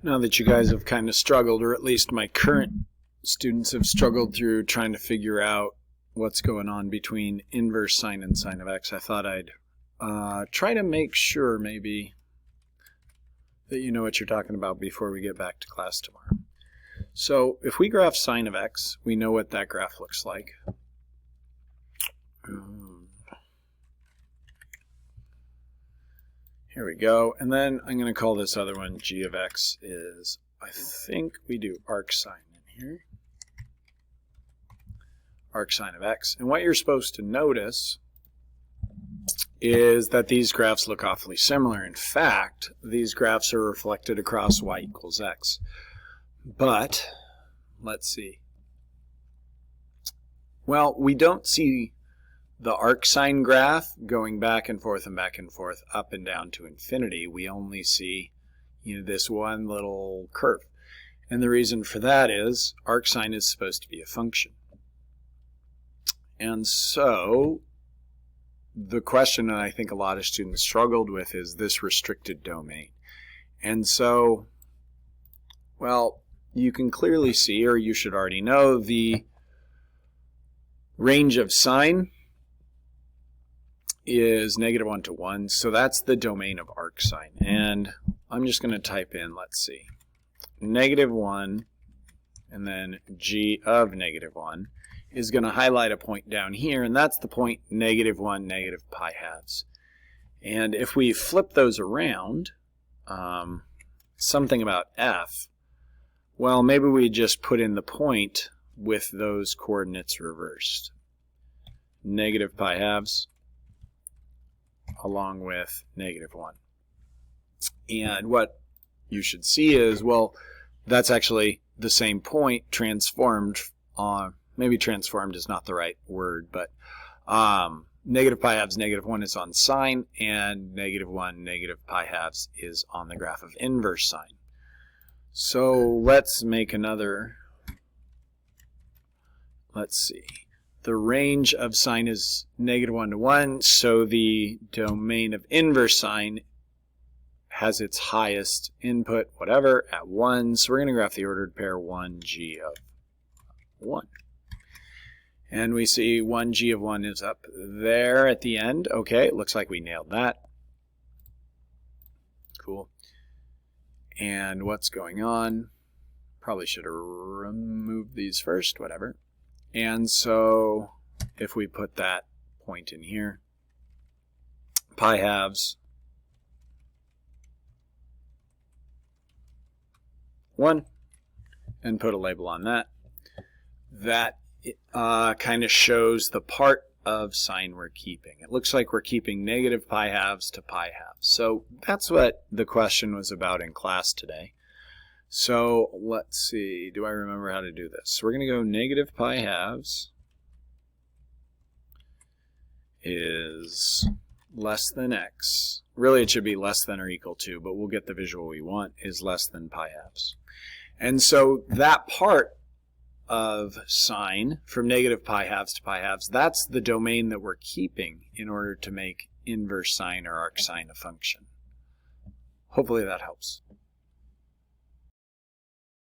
Now that you guys have kind of struggled, or at least my current students have struggled through trying to figure out what's going on between inverse sine and sine of x, I thought I'd try to make sure maybe that you know what you're talking about before we get back to class tomorrow. So if we graph sine of x, we know what that graph looks like. Here we go, and then I'm going to call this other one g of x is, I think we do arc sine in here. Arc sine of x. And what you're supposed to notice is that these graphs look awfully similar. In fact, these graphs are reflected across y equals x. But, let's see. Well, we don't see the arc sine graph going back and forth, up and down to infinity. We only see, this one little curve. And the reason for that is arc sine is supposed to be a function. And so the question that I think a lot of students struggled with is this restricted domain. And so, well, you can clearly see, or you should already know, the range of sine is -1 to 1, so that's the domain of arc sine. And I'm just going to type in, let's see, -1 and then g of -1 is going to highlight a point down here, and that's the point -1, pi halves. And if we flip those around, something about f, well, maybe we just put in the point with those coordinates reversed. -pi halves along with -1. And what you should see is, well, that's actually the same point transformed on, maybe transformed is not the right word, but pi halves, -1 is on sine, and -1, pi halves is on the graph of inverse sine. So let's make another, let's see. The range of sine is -1 to 1, so the domain of inverse sine has its highest input, whatever, at 1. So we're going to graph the ordered pair 1g of 1. And we see 1g of 1 is up there at the end. Okay, it looks like we nailed that. Cool. And what's going on? Probably should have removed these first, whatever. And so if we put that point in here, pi halves 1, and put a label on that, that kind of shows the part of sine we're keeping. It looks like we're keeping -pi halves to pi halves. So that's what the question was about in class today. So let's see, do I remember how to do this? So we're going to go -pi halves is less than x. Really it should be less than or equal to, but we'll get the visual we want, is less than pi halves. And so that part of sine from -pi halves to pi halves, that's the domain that we're keeping in order to make inverse sine or arc sine a function. Hopefully that helps.